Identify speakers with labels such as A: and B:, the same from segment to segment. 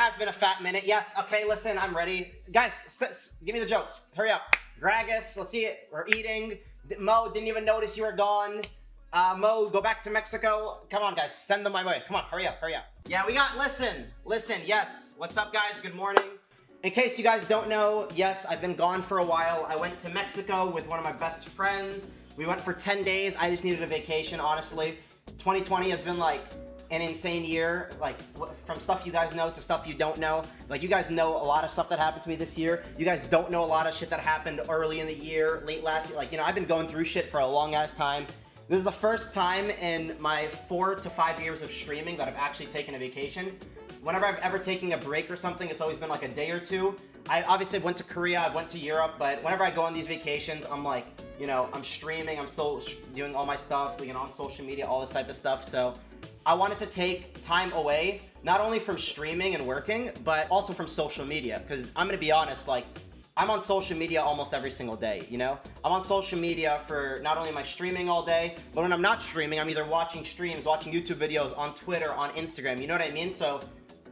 A: has been a fat minute. Yes, okay, listen, I'm ready. Guys, give me the jokes. Hurry up. Gragas, let's see it. We're eating. Mo, didn't even notice you were gone. Mo, go back to Mexico. Come on, guys, send them my way. Come on, hurry up, hurry up. Yeah, we got, listen, yes. What's up, guys? Good morning. In case you guys don't know, yes, I've been gone for a while. I went to Mexico with one of my best friends. We went for 10 days. I just needed a vacation, honestly. 2020 has been like an insane year, like from stuff you guys know to stuff you don't know. Like, you guys know a lot of stuff that happened to me this year. You guys don't know a lot of shit that happened early in the year, late last year. Like, you know, I've been going through shit for a long ass time. This is the first time in my 4 to 5 years of streaming that I've actually taken a vacation. Whenever I've ever taken a break or something, it's always been like a day or two. I obviously went to Korea, I went to Europe, but whenever I go on these vacations, I'm like, you know, I'm streaming, I'm still doing all my stuff, you know, on social media, all this type of stuff. So I wanted to take time away, not only from streaming and working, but also from social media. Because I'm gonna be honest, like, I'm on social media almost every single day, you know? I'm on social media for not only my streaming all day, but when I'm not streaming, I'm either watching streams, watching YouTube videos, on Twitter, on Instagram, you know what I mean? So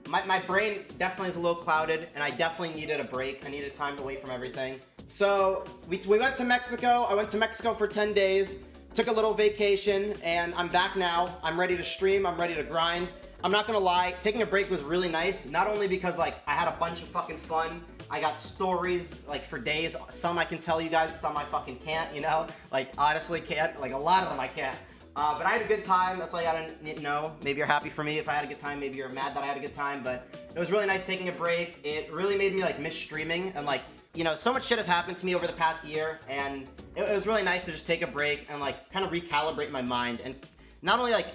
A: my brain definitely is a little clouded, and I definitely needed a break. I needed time away from everything. So we went to Mexico. I went to Mexico for 10 days, took a little vacation, and I'm back now. I'm ready to stream. I'm ready to grind. I'm not gonna lie, taking a break was really nice. Not only because, like, I had a bunch of fucking fun. I got stories, like, for days. Some I can tell you guys, some I fucking can't, you know? Like, honestly can't. Like, a lot of them I can't. But I had a good time. That's all you gotta know. Maybe you're happy for me if I had a good time. Maybe you're mad that I had a good time. But it was really nice taking a break. It really made me, like, miss streaming. And, like, you know, so much shit has happened to me over the past year. And it was really nice to just take a break and, like, kind of recalibrate my mind. And not only, like,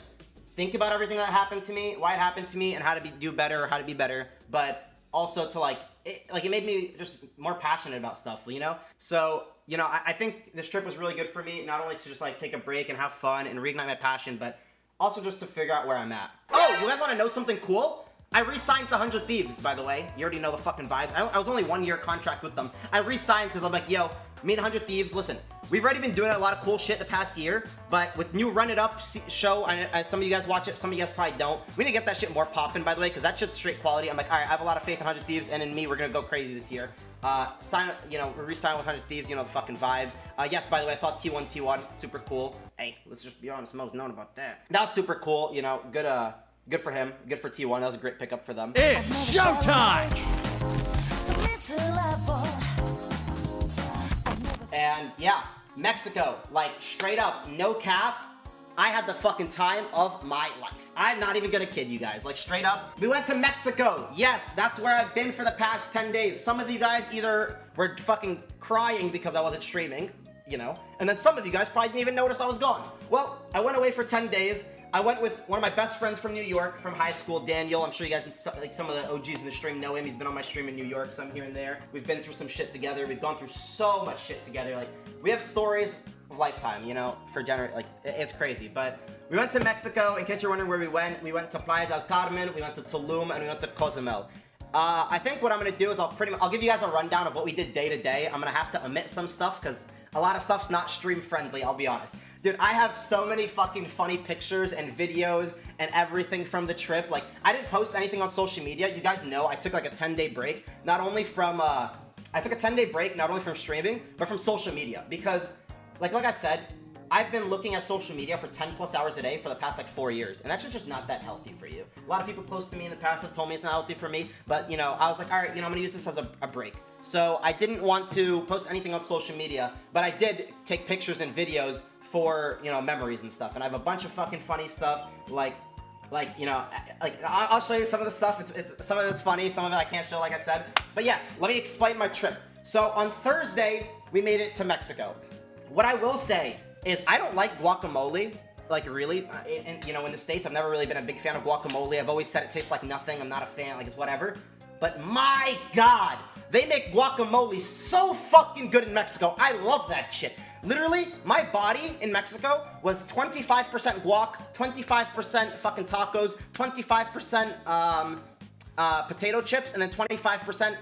A: think about everything that happened to me, why it happened to me, and how to do better or how to be better. But also to, like, it made me just more passionate about stuff, you know? So, you know, I think this trip was really good for me, not only to just, like, take a break and have fun and reignite my passion, but also just to figure out where I'm at. Oh, you guys want to know something cool? I re-signed to 100 Thieves, by the way. You already know the fucking vibes. I was only 1 year contract with them. I re-signed because I'm like, yo, me and 100 Thieves, listen, we've already been doing a lot of cool shit the past year, but with new Run It Up show, and some of you guys watch it, some of you guys probably don't. We need to get that shit more poppin', by the way, because that shit's straight quality. I'm like, all right, I have a lot of faith in 100 Thieves, and in me, we're gonna go crazy this year. You know, we're re-signing with 100 Thieves, you know, the fucking vibes. Yes, by the way, I saw T1, super cool. Hey, let's just be honest, Mo's known about that. That was super cool, you know, good for him, good for T1, that was a great pickup for them.
B: It's showtime!
A: And yeah, Mexico, like, straight up, no cap, I had the fucking time of my life. I'm not even gonna kid you guys, like, straight up. We went to Mexico. Yes, that's where I've been for the past 10 days. Some of you guys either were fucking crying because I wasn't streaming, you know, and then some of you guys probably didn't even notice I was gone. Well, I went away for 10 days. I went with one of my best friends from New York, from high school, Daniel. I'm sure you guys, like, some of the OGs in the stream know him. He's been on my stream in New York, some here and there. We've been through some shit together. We've gone through so much shit together. Like, we have stories of lifetime, you know, for like, it's crazy. But we went to Mexico. In case you're wondering where we went to Playa del Carmen, we went to Tulum, and we went to Cozumel. I think what I'm gonna do is I'll give you guys a rundown of what we did day to day. I'm gonna have to omit some stuff because a lot of stuff's not stream friendly, I'll be honest. Dude, I have so many fucking funny pictures and videos and everything from the trip. Like, I didn't post anything on social media. You guys know I took like a 10-day break. Not only from, I took a 10-day break, not only from streaming, but from social media. Because, like I said, I've been looking at social media for 10 plus hours a day for the past like 4 years. And that's just not that healthy for you. A lot of people close to me in the past have told me it's not healthy for me. But, you know, I was like, all right, you know, I'm gonna use this as a break. So I didn't want to post anything on social media, but I did take pictures and videos for, you know, memories and stuff. And I have a bunch of fucking funny stuff, like, you know, like, I'll show you some of the stuff. Some of it's funny, some of it I can't show, like I said. But yes, let me explain my trip. So on Thursday, we made it to Mexico. What I will say is I don't like guacamole, like, really. You know, in the States, I've never really been a big fan of guacamole. I've always said it tastes like nothing. I'm not a fan, like, it's whatever. But my God, they make guacamole so fucking good in Mexico. I love that shit. Literally, my body in Mexico was 25% guac, 25% fucking tacos, 25% potato chips, and then 25%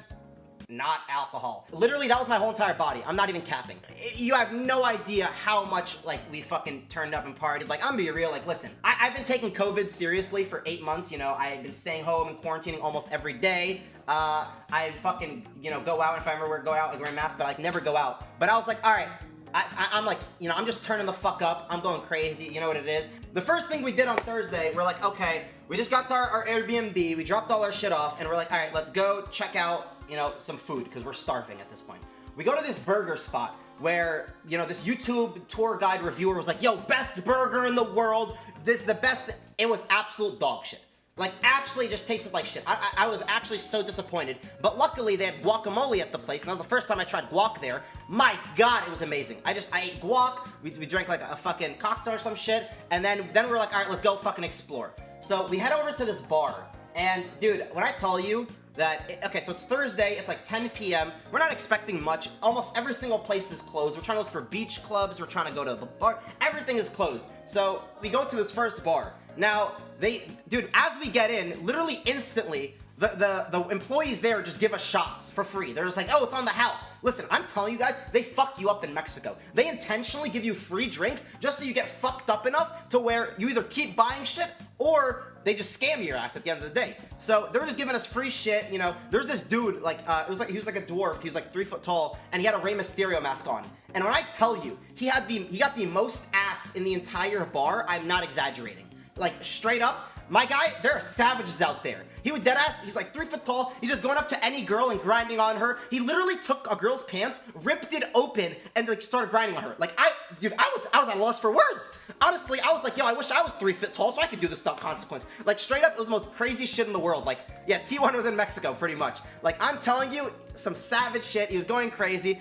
A: not alcohol. Literally, that was my whole entire body. I'm not even capping. You have no idea how much, like, we fucking turned up and partied. Like, I'm gonna be real, like, listen, I've been taking COVID seriously for 8 months, you know, I've been staying home and quarantining almost every day. I fucking, you know, go out, if I remember go out, like, wear a mask, but I like, never go out. But I was like, all right, I'm like, you know, I'm just turning the fuck up. I'm going crazy. You know what it is. The first thing we did on Thursday, we're like, okay, we just got to our Airbnb. We dropped all our shit off, and we're like, all right, let's go check out, you know, some food, because we're starving at this point. We go to this burger spot where, you know, this YouTube tour guide reviewer was like, yo, best burger in the world. This is the best. It was absolute dog shit. Like, actually just tasted like shit. I was actually so disappointed. But luckily, they had guacamole at the place, and that was the first time I tried guac there. My God, it was amazing. I ate guac, we drank like a fucking cocktail or some shit, and then we were like, all right, let's go fucking explore. So we head over to this bar, and dude, when I tell you that, okay, so it's Thursday, it's like 10 p.m. We're not expecting much. Almost every single place is closed. We're trying to look for beach clubs. We're trying to go to the bar. Everything is closed. So we go to this first bar. Now, dude, as we get in, literally instantly, the employees there just give us shots for free. They're just like, oh, it's on the house. Listen, I'm telling you guys, they fuck you up in Mexico. They intentionally give you free drinks just so you get fucked up enough to where you either keep buying shit or they just scam your ass at the end of the day. So they were just giving us free shit, you know. There's this dude, like, he was like a dwarf. He was like 3 foot tall, and he had a Rey Mysterio mask on. And when I tell you, he got the most ass in the entire bar, I'm not exaggerating. Like, straight up, my guy, there are savages out there. He would deadass, he's like 3 foot tall, he's just going up to any girl and grinding on her. He literally took a girl's pants, ripped it open, and like started grinding on her. Like, dude, I was at a loss for words. Honestly, I was like, yo, I wish I was 3 feet tall so I could do this without consequence. Like, straight up, it was the most crazy shit in the world. Like, yeah, T1 was in Mexico, pretty much. Like, I'm telling you, some savage shit, he was going crazy.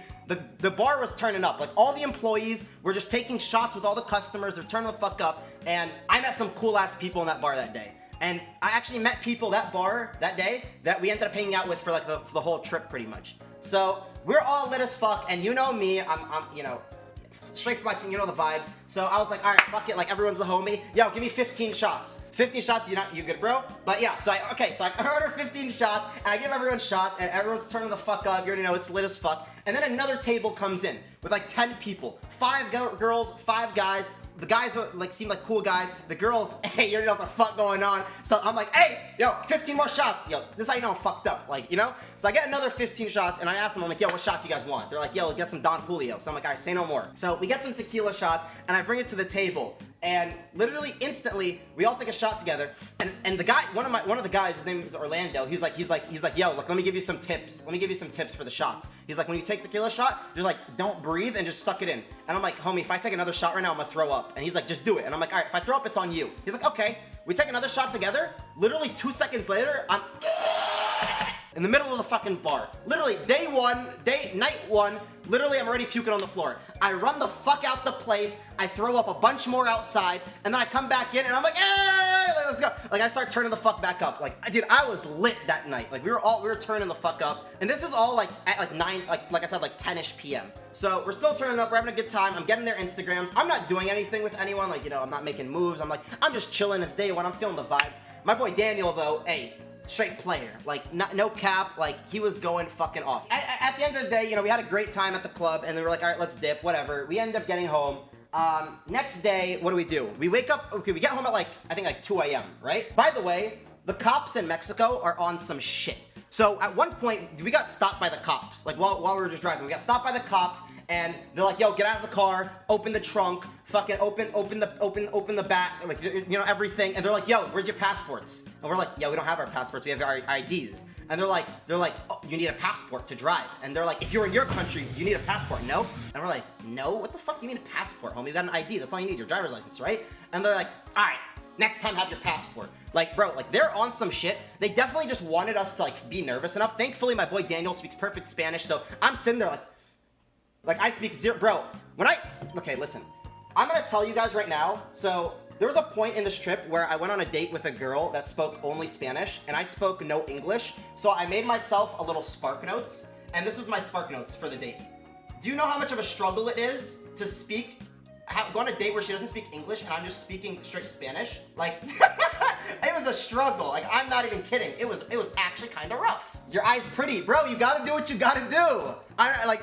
A: The bar was turning up. Like, all the employees were just taking shots with all the customers. They're turning the fuck up. And I met some cool-ass people in that bar that day. And I actually met people that bar that day that we ended up hanging out with for, like, the whole trip, pretty much. So, we're all lit as fuck. And you know me, I'm you know, straight flexing, you know the vibes. So I was like, all right, fuck it, like everyone's a homie. Yo, give me 15 shots. 15 shots, you good, bro? But yeah, so I order 15 shots, and I give everyone shots, and everyone's turning the fuck up. You already know it's lit as fuck. And then another table comes in with like 10 people. 5 girls, 5 guys. The guys are, like, seem like cool guys. The girls, hey, you already know what the fuck going on. So I'm like, hey, yo, 15 more shots. Yo, this is how you know I'm fucked up, like, you know? So I get another 15 shots, and I ask them, I'm like, yo, what shots you guys want? They're like, yo, get some Don Julio. So I'm like, all right, say no more. So we get some tequila shots, and I bring it to the table. And literally instantly, we all take a shot together. And the guy, one of the guys, his name is Orlando. He's like, yo, look, let me give you some tips. Let me give you some tips for the shots. He's like, when you take tequila shot, you're like, don't breathe and just suck it in. And I'm like, homie, if I take another shot right now, I'm gonna throw up. And he's like, just do it. And I'm like, all right, if I throw up, it's on you. He's like, okay. We take another shot together. Literally 2 seconds later, I'm in the middle of the fucking bar. Literally, night one, literally I'm already puking on the floor. I run the fuck out the place, I throw up a bunch more outside, and then I come back in and I'm like, hey, let's go. Like, I start turning the fuck back up. Like, dude, I was lit that night. Like, we were turning the fuck up. And this is all like at like 9, like I said, like 10-ish p.m. So we're still turning up, we're having a good time. I'm getting their Instagrams. I'm not doing anything with anyone, like, you know, I'm not making moves. I'm just chilling. It's day one, I'm feeling the vibes. My boy Daniel, though, hey, straight player, like, no cap, like, he was going fucking off. At the end of the day, you know, we had a great time at the club, and we were like, all right, let's dip, whatever. We ended up getting home. Next day, what do? We wake up, okay, we get home at like, I think like 2 a.m., right? By the way, the cops in Mexico are on some shit. So at one point, we got stopped by the cops, like while we were just driving. We got stopped by the cops, and they're like, yo, get out of the car, open the trunk, fucking open the back, like, you know, everything. And they're like, yo, where's your passports? And we're like, yo, we don't have our passports, we have our IDs. And they're like, oh, you need a passport to drive. And they're like, if you're in your country, you need a passport, no? And we're like, no, what the fuck do you mean a passport, homie? You got an ID, that's all you need, your driver's license, right? And they're like, all right, next time have your passport. Like, bro, like, they're on some shit. They definitely just wanted us to, like, be nervous enough. Thankfully, my boy Daniel speaks perfect Spanish, so I'm sitting there like I speak zero, bro. Okay, listen, I'm gonna tell you guys right now. So there was a point in this trip where I went on a date with a girl that spoke only Spanish, and I spoke no English. So I made myself a little Spark Notes, and this was my Spark Notes for the date. Do you know how much of a struggle it is to go on a date where she doesn't speak English and I'm just speaking straight Spanish? Like, it was a struggle. Like, I'm not even kidding. It was actually kind of rough. Your eye's pretty. Bro, you gotta do what you gotta do.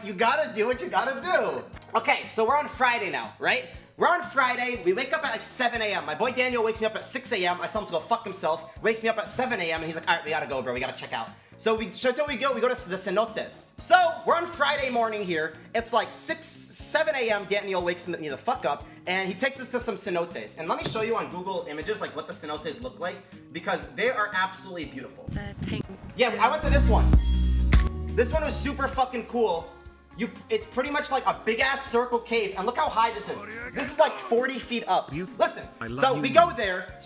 A: You gotta do what you gotta do. Okay, so we're on Friday now, right? We're on Friday. We wake up at like 7 a.m. My boy Daniel wakes me up at 6 a.m. I tell him to go fuck himself. Wakes me up at 7 a.m. and he's like, all right, we gotta go, bro. We gotta check out. So we go to the cenotes. So we're on Friday morning here. It's like 7 a.m. Daniel wakes me the fuck up and he takes us to some cenotes. And let me show you on Google Images like what the cenotes look like because they are absolutely beautiful. Yeah, I went to this one. This one was super fucking cool. It's pretty much like a big ass circle cave, and look how high this is. This is like 40 feet up. Listen, so we go there.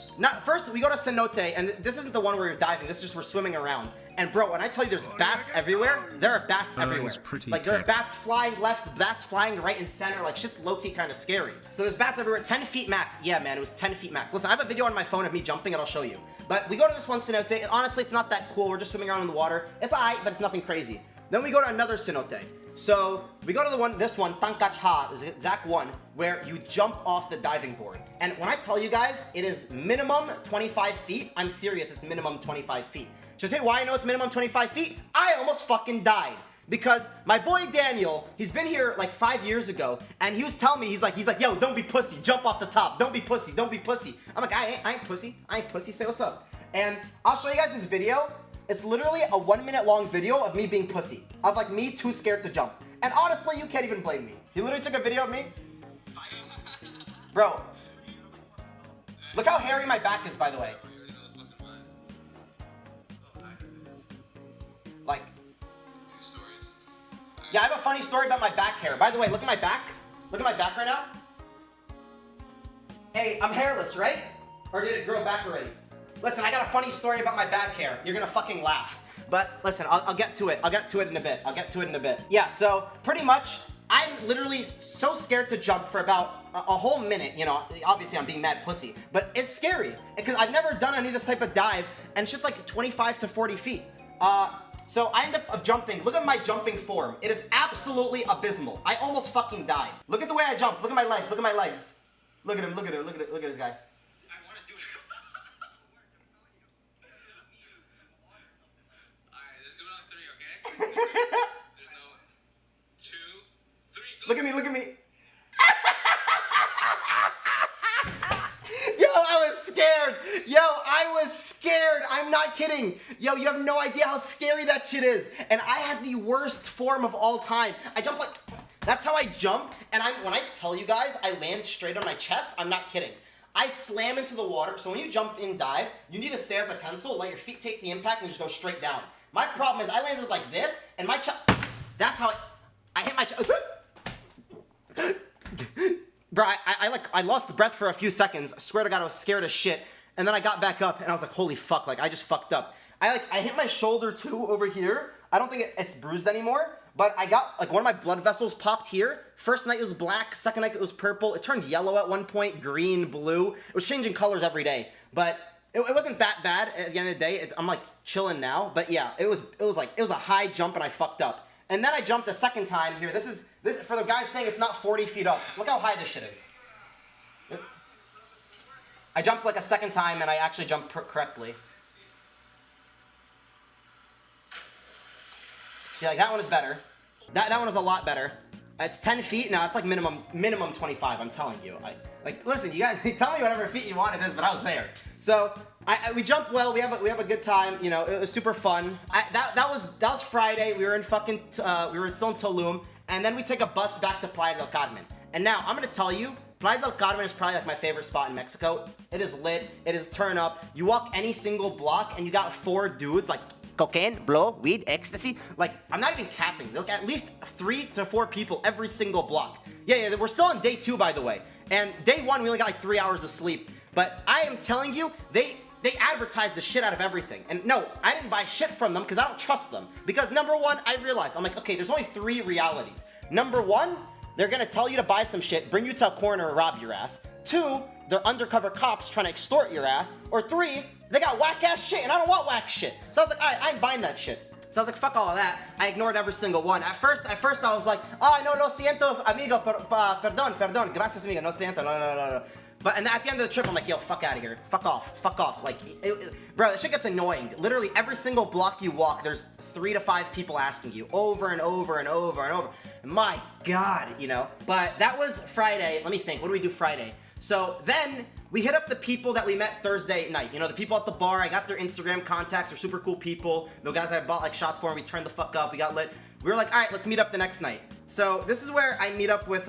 A: First we go to cenote, and this isn't the one where you're diving. This is just we're swimming around. And bro, when I tell you there's bats everywhere, there are bats everywhere. Like there are bats flying left, bats flying right and center. Like shit's low-key kind of scary. So there's bats everywhere. 10 feet max. Yeah, man, it was 10 feet max. Listen, I have a video on my phone of me jumping, and I'll show you. But we go to this one cenote, and honestly, it's not that cool. We're just swimming around in the water. It's alright, but it's nothing crazy. Then we go to another cenote. So we go to this one, Tankach is the exact one where you jump off the diving board. And when I tell you guys, it is minimum 25 feet. I'm serious, it's minimum 25 feet. Should I tell you why I know it's minimum 25 feet? I almost fucking died. Because my boy Daniel, he's been here like 5 years ago, and he was telling me, he's like, yo, don't be pussy, jump off the top, don't be pussy, don't be pussy. I'm like, I ain't pussy, say what's up. And I'll show you guys this video. It's literally a 1 minute long video of me being pussy. Of like me too scared to jump. And honestly, you can't even blame me. He literally took a video of me. Bro. Look how hairy my back is, by the way. Like. Yeah, I have a funny story about my back hair. By the way, look at my back. Look at my back right now. Hey, I'm hairless, right? Or did it grow back already? Listen, I got a funny story about my back hair. You're gonna fucking laugh. But listen, I'll get to it. I'll get to it in a bit. Yeah, so pretty much, I'm literally so scared to jump for about a whole minute. You know, obviously I'm being mad pussy. But it's scary, because I've never done any of this type of dive, and shit's like 25 to 40 feet. So I end up jumping. Look at my jumping form. It is absolutely abysmal. I almost fucking died. Look at the way I jump. Look at my legs. Look at my legs. Look at him. Look at him. Look at this guy.
B: There's no 2, 3.
A: Look at me, look at me. Yo, I was scared. Yo, I was scared. I'm not kidding. Yo, you have no idea how scary that shit is. And I had the worst form of all time. I jump like, that's how I jump. And when I tell you guys, I land straight on my chest. I'm not kidding. I slam into the water. So when you jump in dive, you need to stay as a pencil, let your feet take the impact, and just go straight down. My problem is I landed like this, and my chest, that's how I hit my chest. Bro, I lost the breath for a few seconds. I swear to God, I was scared as shit. And then I got back up, and I was like, holy fuck, like, I just fucked up. I hit my shoulder, too, over here. I don't think it's bruised anymore, but I got, like, one of my blood vessels popped here. First night it was black, second night it was purple. It turned yellow at one point, green, blue. It was changing colors every day, but it wasn't that bad at the end of the day. I'm, like, chilling now, but yeah, it was a high jump, and I fucked up. And then I jumped a second time here. This is for the guys saying it's not 40 feet up. Look how high this shit is. I jumped like a second time, and I actually jumped correctly. See, like that one is better. That one was a lot better. It's 10 feet. Now it's like minimum 25. I'm telling you. Listen, you guys tell me whatever feet you want it is, but I was there. So we jumped well. We have a good time. You know, it was super fun. That was Friday. We were in fucking we were still in Tulum, and then we take a bus back to Playa del Carmen. And now I'm gonna tell you, Playa del Carmen is probably like my favorite spot in Mexico. It is lit. It is turn up. You walk any single block, and you got 4 dudes like cocaine, blow, weed, ecstasy. Like, I'm not even capping. Look, at least 3 to 4 people every single block. Yeah, we're still on day 2, by the way. And day 1, we only got like 3 hours of sleep. But I am telling you, they advertise the shit out of everything. And no, I didn't buy shit from them because I don't trust them. Because number 1, I realized, I'm like, okay, there's only 3 realities. Number 1, they're gonna tell you to buy some shit, bring you to a corner and rob your ass. 2, they're undercover cops trying to extort your ass. Or 3, they got whack ass shit and I don't want whack shit. So I was like, alright, I ain't buying that shit. So I was like, fuck all of that. I ignored every single one. At first I was like, oh, no, lo siento, amigo, perdón, gracias, amigo, no siento, no. But and at the end of the trip, I'm like, yo, fuck out of here. Fuck off. Like, bro, that shit gets annoying. Literally, every single block you walk, there's 3 to 5 people asking you over and over and over and over. My God, you know. But that was Friday. Let me think. What do we do Friday? So then we hit up the people that we met Thursday night. You know, the people at the bar. I got their Instagram contacts. They're super cool people. The guys I bought like shots for, and we turned the fuck up. We got lit. We were like, all right, let's meet up the next night. So this is where I meet up with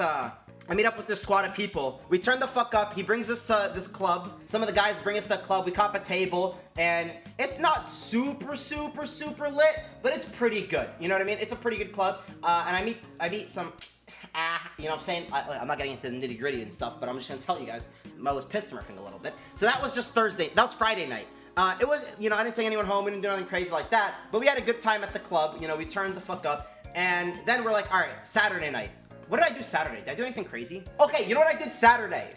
A: this squad of people. We turn the fuck up. He brings us to this club. Some of the guys bring us to the club. We cop a table, and it's not super lit, but it's pretty good. You know what I mean? It's a pretty good club. And I meet some, you know what I'm saying? I'm not getting into the nitty gritty and stuff, but I'm just gonna tell you guys, Mo was piss smurfing a little bit. So that was just Thursday. That was Friday night. It was, you know, I didn't take anyone home. We didn't do anything crazy like that, but we had a good time at the club. You know, we turned the fuck up, and then we're like, all right, Saturday night. What did I do Saturday? Did I do anything crazy? Okay, you know what I did Saturday?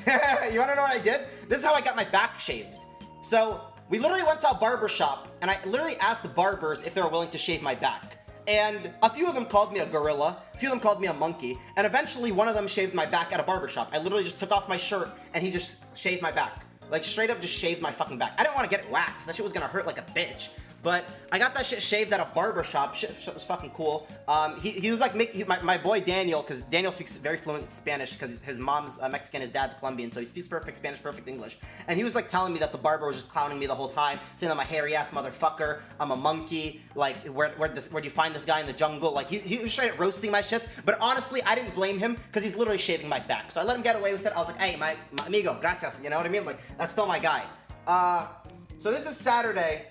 A: You wanna know what I did? This is how I got my back shaved. So, we literally went to a barber shop, and I literally asked the barbers if they were willing to shave my back. And a few of them called me a gorilla, a few of them called me a monkey, and eventually one of them shaved my back at a barber shop. I literally just took off my shirt, and he just shaved my back. Like, straight up just shaved my fucking back. I didn't want to get it waxed. That shit was gonna hurt like a bitch. But I got that shit shaved at a barber shop. Shit was fucking cool. He was like, my boy Daniel, because Daniel speaks very fluent Spanish because his mom's Mexican, his dad's Colombian, so he speaks perfect Spanish, perfect English. And he was like telling me that the barber was just clowning me the whole time, saying I'm a hairy ass motherfucker, I'm a monkey, like where do you find this guy in the jungle? Like he was straight up roasting my shits. But honestly, I didn't blame him because he's literally shaving my back. So I let him get away with it. I was like, hey, my amigo, gracias. You know what I mean? Like that's still my guy. So this is Saturday.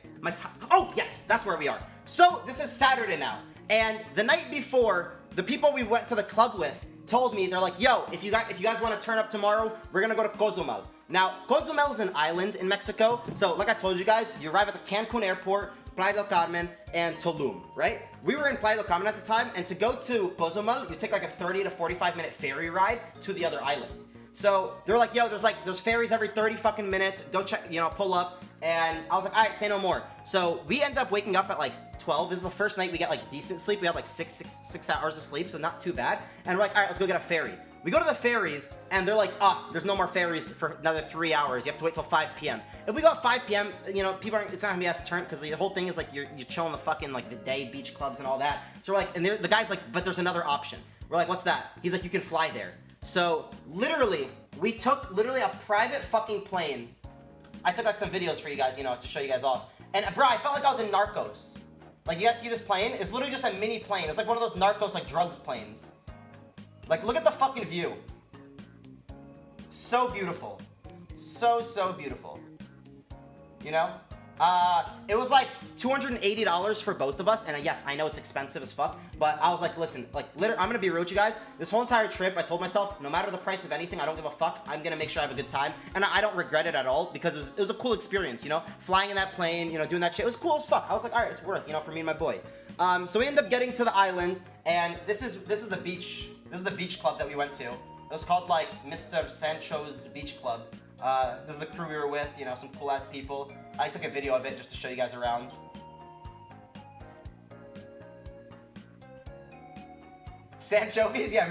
A: Oh, yes, that's where we are. So, this is Saturday now. And the night before, the people we went to the club with told me, they're like, yo, if you guys want to turn up tomorrow, we're going to go to Cozumel. Now, Cozumel is an island in Mexico. So, like I told you guys, you arrive at the Cancun airport, Playa del Carmen, and Tulum, right? We were in Playa del Carmen at the time, and to go to Cozumel, you take like a 30 to 45 minute ferry ride to the other island. So, they're like, yo, there's ferries every 30 fucking minutes. Go check, you know, pull up. And I was like, all right, say no more. So we ended up waking up at like 12. This is the first night we got like decent sleep. We had like six hours of sleep, so not too bad. And we're like, all right, let's go get a ferry. We go to the ferries, and they're like, there's no more ferries for another 3 hours. You have to wait till 5 p.m. If we go at 5 p.m., you know, people aren't, it's not gonna be as turn, because the whole thing is like you're chilling the fucking like the day beach clubs and all that. So we're like, and the guy's like, but there's another option. We're like, what's that? He's like, you can fly there. So literally, we took literally a private fucking plane. I took like some videos for you guys, you know, to show you guys off. And bro, I felt like I was in Narcos. Like, you guys see this plane? It's literally just a mini plane. It's like one of those Narcos, like, drugs planes. Like, look at the fucking view. So beautiful. So beautiful. You know? It was like $280 for both of us, and yes, I know it's expensive as fuck, but I was like, listen, like, literally, I'm gonna be real with you guys. This whole entire trip, I told myself, no matter the price of anything, I don't give a fuck. I'm gonna make sure I have a good time, and I don't regret it at all, because it was a cool experience, you know? Flying in that plane, you know, doing that shit, it was cool as fuck. I was like, all right, it's worth, you know, for me and my boy. So we ended up getting to the island, and this is the beach. This is the beach club that we went to. It was called, like, Mr. Sancho's Beach Club. This is the crew we were with, you know, some cool ass people. I took a video of it just to show you guys around. Sanchovi's? Yeah,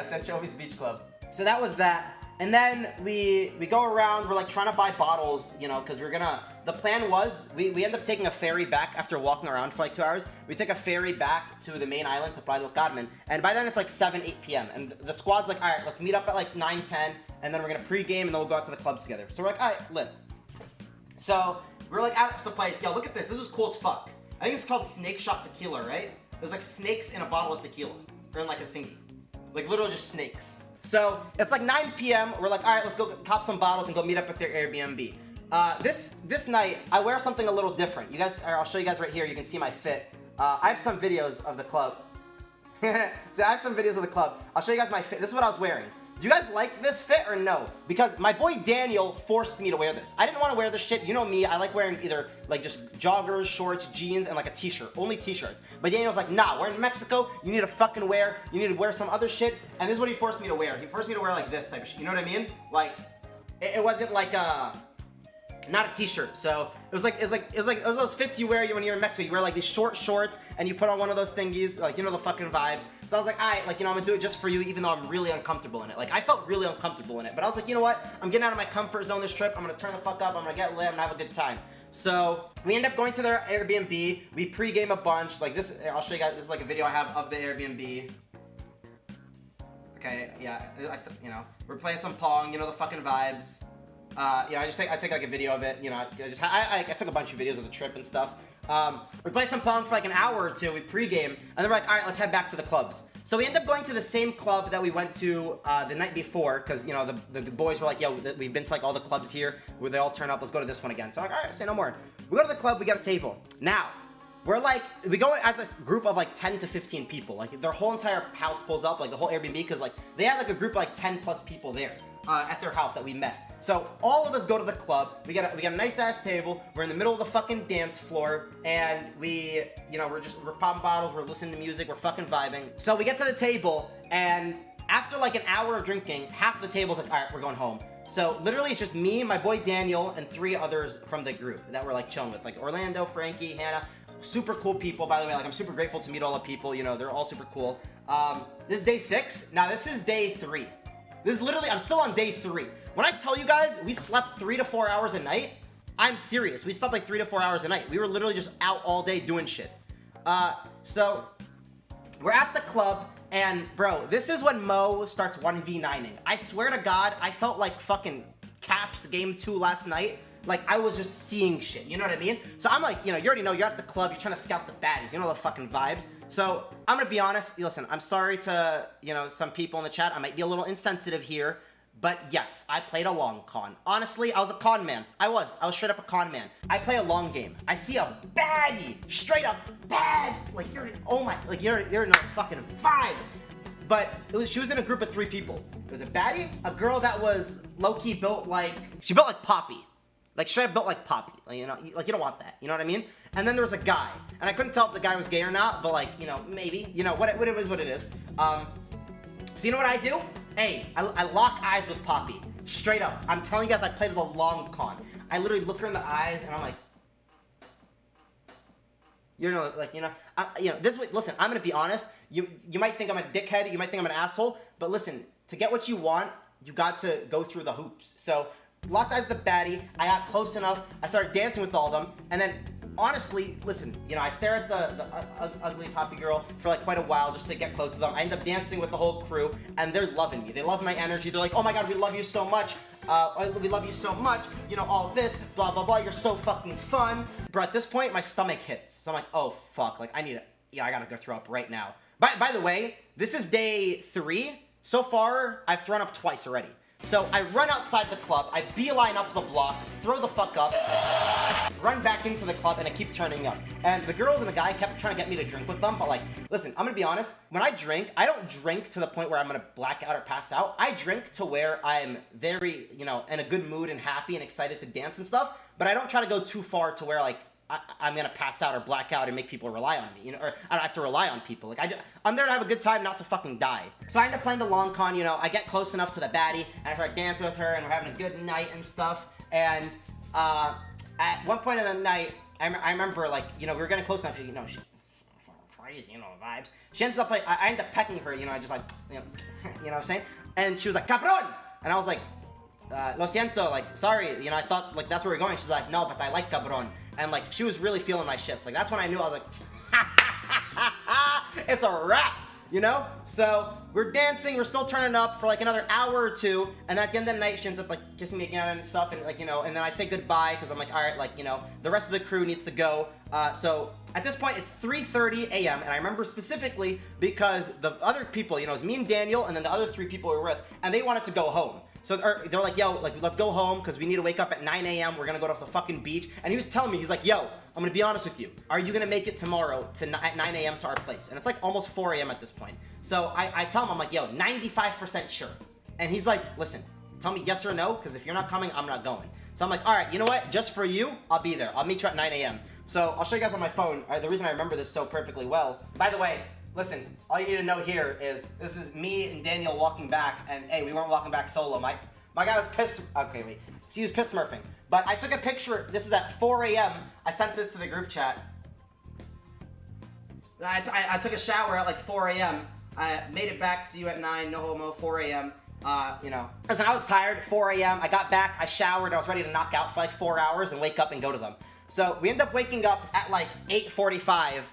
A: Sanchovi's Beach Club. So that was that. And then we go around, we're like trying to buy bottles, you know, because the plan was, we end up taking a ferry back after walking around for like 2 hours. We take a ferry back to the main island, to Playa del Carmen, and by then it's like 7, 8 p.m. And the squad's like, all right, let's meet up at like 9, 10, and then we're gonna pregame, and then we'll go out to the clubs together. So we're like, all right, lit. So we're like at some place, yo, look at this, this was cool as fuck. I think it's called Snake Shot Tequila, right? There's like snakes in a bottle of tequila, or in like a thingy. Like literally just snakes. So it's like 9 p.m. We're like, all right, let's go cop some bottles and go meet up at their Airbnb. This night, I wear something a little different. You guys, I'll show you guys right here. You can see my fit. I have some videos of the club. So I have some videos of the club. I'll show you guys my fit. This is what I was wearing. Do you guys like this fit or no? Because my boy Daniel forced me to wear this. I didn't want to wear this shit. You know me, I like wearing either like just joggers, shorts, jeans, and like a t-shirt. Only t-shirts. But Daniel's like, nah, we're in Mexico. You need to fucking wear some other shit. And this is what he forced me to wear. He forced me to wear like this type of shit. You know what I mean? Like, it wasn't like not a t-shirt. So it was like those fits you wear when you're in Mexico. You wear like these short shorts and you put on one of those thingies, like, you know, the fucking vibes. So I was like, alright, like, you know, I'm gonna do it just for you, even though I'm really uncomfortable in it. Like, I felt really uncomfortable in it, but I was like, you know what? I'm getting out of my comfort zone this trip. I'm gonna turn the fuck up. I'm gonna get lit. I'm gonna have a good time. So we end up going to their Airbnb. We pregame a bunch. Like this, I'll show you guys. This is like a video I have of the Airbnb. Okay, yeah, you know, we're playing some Pong. You know the fucking vibes. You know, I take like a video of it. You know, I took a bunch of videos of the trip and stuff. We play some Pong for like an hour or two. We pregame, and then we're like, all right, let's head back to the clubs. So we end up going to the same club that we went to the night before, because, you know, the boys were like, yo, we've been to like all the clubs here where they all turn up. Let's go to this one again. So I'm like, all right, say no more. We go to the club. We got a table. Now, we're like, we go as a group of like 10 to 15 people. Like their whole entire house pulls up, like the whole Airbnb, because like they had like a group of like 10 plus people there at their house that we met. So all of us go to the club. We got a nice ass table. We're in the middle of the fucking dance floor, and we're popping bottles. We're listening to music. We're fucking vibing. So we get to the table, and after like an hour of drinking, half the table's like, all right, we're going home. So literally, it's just me, my boy Daniel, and 3 others from the group that we're like chilling with, like Orlando, Frankie, Hannah. Super cool people, by the way. Like I'm super grateful to meet all the people. You know, they're all super cool. This is day 6. Now this is day 3. This is literally, I'm still on day 3. When I tell you guys, we slept 3 to 4 hours a night, I'm serious. We slept like 3 to 4 hours a night. We were literally just out all day doing shit. So we're at the club, and bro, this is when Mo starts 1v9ing. I swear to God, I felt like fucking Caps game 2 last night. Like, I was just seeing shit, you know what I mean? So I'm like, you know, you already know, you're at the club, you're trying to scout the baddies, you know the fucking vibes. So, I'm gonna be honest, listen, I'm sorry to, you know, some people in the chat, I might be a little insensitive here, but yes, I played a long con. Honestly, I was a con man. I was straight up a con man. I play a long game. I see a baddie, straight up bad, like, you're in the fucking vibes. But she was in a group of 3 people. It was a baddie, a girl that was low-key built like, she built like Poppy. Like, straight up built like Poppy. Like, you know, like, you don't want that. You know what I mean? And then there was a guy. And I couldn't tell if the guy was gay or not, but, like, you know, maybe. You know, what it is, what it is. So you know what I do? Hey, I lock eyes with Poppy. Straight up. I'm telling you guys, I played the long con. I literally look her in the eyes, and I'm like, you know, like, you know, this way, listen, I'm going to be honest. You might think I'm a dickhead. You might think I'm an asshole. But listen, to get what you want, you got to go through the hoops. So, locked eyes with the baddie, I got close enough, I started dancing with all of them, and then, honestly, listen, you know, I stare at the ugly Poppy girl for like quite a while just to get close to them. I end up dancing with the whole crew, and they're loving me. They love my energy. They're like, oh my god, we love you so much. We love you so much. You know, all this, blah, blah, blah. You're so fucking fun. Bro, at this point, my stomach hits. So I'm like, oh, fuck. Like, I gotta go throw up right now. By the way, this is day 3. So far, I've thrown up twice already. So I run outside the club, I beeline up the block, throw the fuck up, run back into the club, and I keep turning up. And the girls and the guy kept trying to get me to drink with them, but like, listen, I'm gonna be honest, when I drink, I don't drink to the point where I'm gonna black out or pass out. I drink to where I'm very, you know, in a good mood and happy and excited to dance and stuff, but I don't try to go too far to where like, I'm gonna pass out or black out and make people rely on me, you know, or I don't have to rely on people. Like, I'm there to have a good time, not to fucking die. So I end up playing the long con, you know, I get close enough to the baddie, and I start dancing with her, and we're having a good night and stuff, and, at one point in the night, I remember, like, you know, we were getting close enough, you know, she's crazy, you know, the vibes. She ends up, like, I end up pecking her, you know, I just, like, you know what I'm saying? And she was like, cabron! And I was like, lo siento, like, sorry, you know, I thought, like, that's where we're going. She's like, no, but I like cabron. And, like, she was really feeling my shits. Like, that's when I knew. I was like, it's a wrap, you know? So, we're dancing, we're still turning up for, like, another hour or 2, and at the end of the night, she ends up, like, kissing me again and stuff, and, like, you know, and then I say goodbye, because I'm like, all right, like, you know, the rest of the crew needs to go. So, at this point, it's 3:30 a.m., and I remember specifically because the other people, you know, it was me and Daniel, and then the other 3 people we were with, and they wanted to go home. So they're like, yo, like, let's go home because we need to wake up at 9 a.m. We're going to go to the fucking beach. And he was telling me, he's like, yo, I'm going to be honest with you. Are you going to make it tomorrow at 9 a.m. to our place? And it's like almost 4 a.m. at this point. So I tell him, I'm like, yo, 95% sure. And he's like, listen, tell me yes or no, because if you're not coming, I'm not going. So I'm like, all right, you know what? Just for you, I'll be there. I'll meet you at 9 a.m. So I'll show you guys on my phone. The reason I remember this so perfectly well, by the way, listen, all you need to know here is this is me and Daniel walking back, and hey, we weren't walking back solo. My guy was pissed. Okay, wait. So he was piss smurfing. But I took a picture. This is at 4 a.m. I sent this to the group chat. I took a shower at like 4 a.m. I made it back. See you at 9. No homo. 4 a.m. You know. Listen, I was tired. 4 a.m. I got back. I showered. I was ready to knock out for like 4 hours and wake up and go to them. So we end up waking up at like 8:45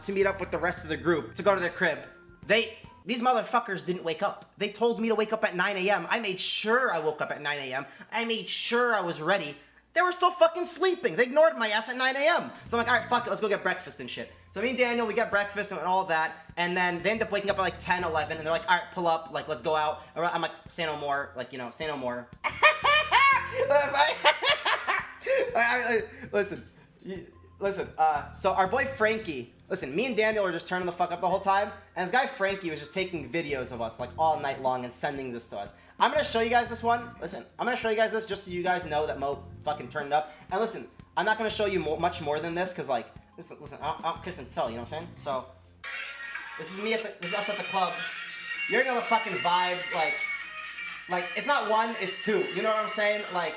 A: to meet up with the rest of the group to go to their crib. These motherfuckers didn't wake up. They told me to wake up at 9 a.m. I made sure I woke up at 9 a.m. I made sure I was ready. They were still fucking sleeping. They ignored my ass at 9 a.m. So I'm like, all right, fuck it, let's go get breakfast and shit. So me and Daniel, we get breakfast and all of that, and then they end up waking up at like 10, 11, and they're like, all right, pull up, like, let's go out. I'm like, say no more, like, you know, say no more. Listen, so our boy Frankie, listen, me and Daniel were just turning the fuck up the whole time, and this guy Frankie was just taking videos of us, like, all night long and sending this to us. I'm gonna show you guys this one. Listen, I'm gonna show you guys this just so you guys know that Mo fucking turned up. And listen, I'm not gonna show you much more than this, because, like, listen, I don't kiss and tell, you know what I'm saying? So, this is me this is us at the club. You're gonna the fucking vibes, like, it's not one, it's two. You know what I'm saying? Like,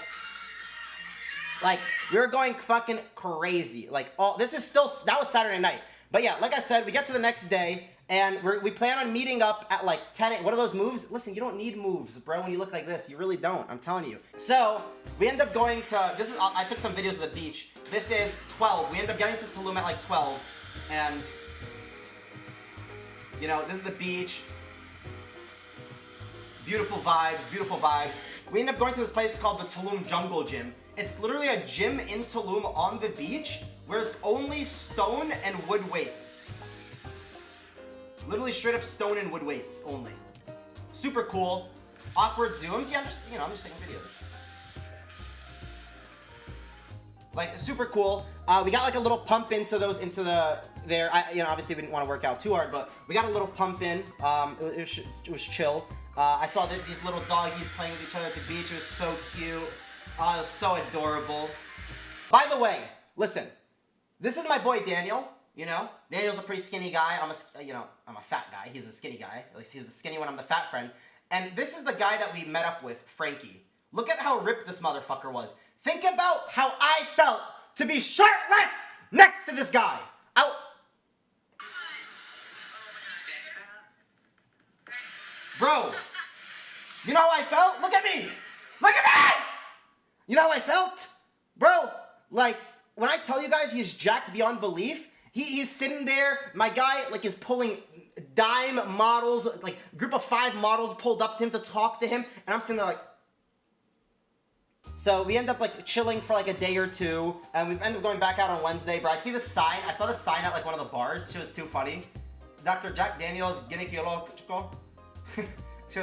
A: we were going fucking crazy. Like, that was Saturday night. But yeah, like I said, we get to the next day, and we plan on meeting up at like 10. What are those moves? Listen, you don't need moves, bro, when you look like this. You really don't, I'm telling you. So, we end up going to, I took some videos of the beach. This is 12. We end up getting to Tulum at like 12. And, you know, this is the beach. Beautiful vibes, beautiful vibes. We end up going to this place called the Tulum Jungle Gym. It's literally a gym in Tulum on the beach where it's only stone and wood weights. Literally straight up stone and wood weights only. Super cool. Awkward zooms. Yeah, I'm just taking videos. Like, super cool. We got like a little pump into there. Obviously we didn't want to work out too hard, but we got a little pump in. It was chill. I saw these little doggies playing with each other at the beach. It was so cute. Oh, it was so adorable. By the way, listen. This is my boy Daniel. You know, Daniel's a pretty skinny guy. I'm a fat guy. He's a skinny guy. At least he's the skinny one. I'm the fat friend. And this is the guy that we met up with, Frankie. Look at how ripped this motherfucker was. Think about how I felt to be shirtless next to this guy. Bro, you know how I felt? Look at me. Look at me. You know how I felt? Bro, like, when I tell you guys he's jacked beyond belief, he's sitting there, my guy, like, is pulling dime models, like, group of 5 models pulled up to him to talk to him, and I'm sitting there like... So we end up, like, chilling for, like, a day or two, and we end up going back out on Wednesday, but I saw the sign at, like, one of the bars. She was too funny. Dr. Jack Daniels, Ginekiolo Chico. She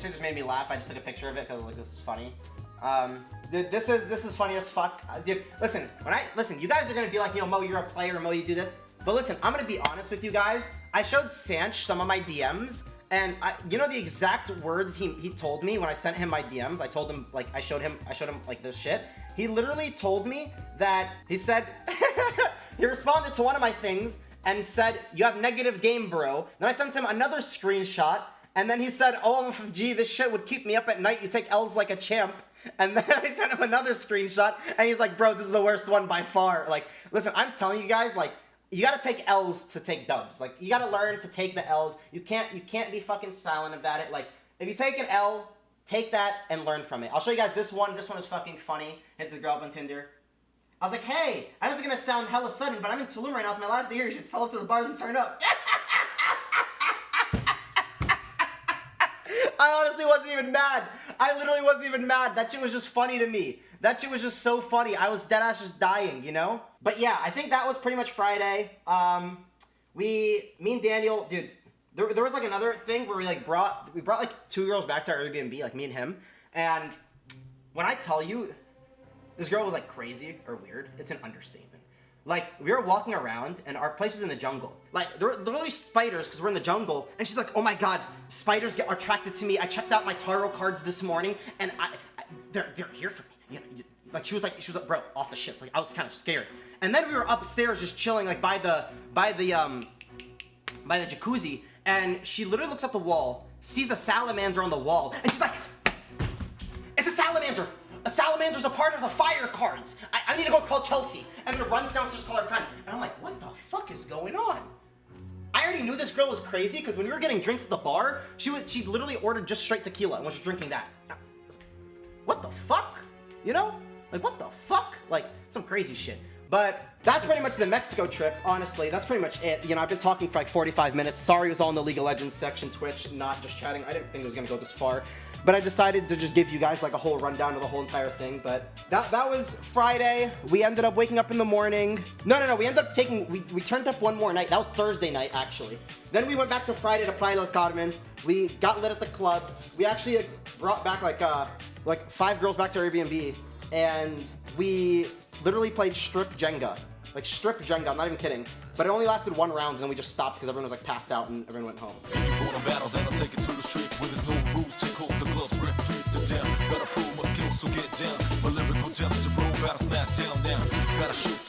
A: just made me laugh. I just took a picture of it, because, like, this was funny. Dude, this is funny as fuck. Dude, listen, you guys are gonna be like, you know, Mo, you're a player, Mo, you do this. But listen, I'm gonna be honest with you guys. I showed Sanch some of my DMs, and you know the exact words he told me when I sent him my DMs. I told him, like, I showed him like this shit. He literally told me that, he said, he responded to one of my things and said, "You have negative game, bro." Then I sent him another screenshot, and then he said, "OMFG, this shit would keep me up at night. You take L's like a champ." And then I sent him another screenshot, and he's like, "Bro, this is the worst one by far." Like, listen, I'm telling you guys, like, you gotta take L's to take dubs. Like, you gotta learn to take the L's. You can't be fucking silent about it. Like, if you take an L, take that and learn from it. I'll show you guys this one. This one is fucking funny. Hit the girl up on Tinder. I was like, "Hey, I know it's gonna sound hella sudden, but I'm in Tulum right now. It's my last year. You should pull up to the bars and turn up." I honestly wasn't even mad. I literally wasn't even mad. That shit was just funny to me. That shit was just so funny. I was deadass just dying, you know? But yeah, I think that was pretty much Friday. Me and Daniel, dude, there was like another thing where we brought like 2 girls back to our Airbnb, like me and him. And when I tell you, this girl was like crazy or weird, it's an understatement. Like, we were walking around, and our place was in the jungle. Like, there were literally spiders, because we're in the jungle, and she's like, "Oh my god, spiders are attracted to me. I checked out my tarot cards this morning, and they're here for me." You know, like, she was like, bro, off the shit. Like, I was kind of scared. And then we were upstairs just chilling, like, by the jacuzzi, and she literally looks at the wall, sees a salamander on the wall, and she's like, "It's a salamander! A salamander's a part of the fire cards. I need to go call Chelsea." And then runs downstairs to call her friend. And I'm like, what the fuck is going on? I already knew this girl was crazy because when we were getting drinks at the bar, she literally ordered just straight tequila and was just drinking that. What the fuck? You know? Like, what the fuck? Like, some crazy shit. But that's pretty much the Mexico trip, honestly. That's pretty much it. You know, I've been talking for like 45 minutes. Sorry it was all in the League of Legends section, Twitch, not just chatting. I didn't think it was gonna go this far. But I decided to just give you guys like a whole rundown of the whole entire thing. But that was Friday. We ended up waking up in the morning. No. We ended up we turned up one more night. That was Thursday night, actually. Then we went back to Friday to Playa del Carmen. We got lit at the clubs. We actually brought back like 5 girls back to Airbnb. And we literally played strip Jenga. Like strip Jenga, I'm not even kidding. But it only lasted 1 round and then we just stopped because everyone was like passed out and everyone went home. Gotta prove my skills, so get down. My lyrical depths to roll, battle smack down now. Gotta shoot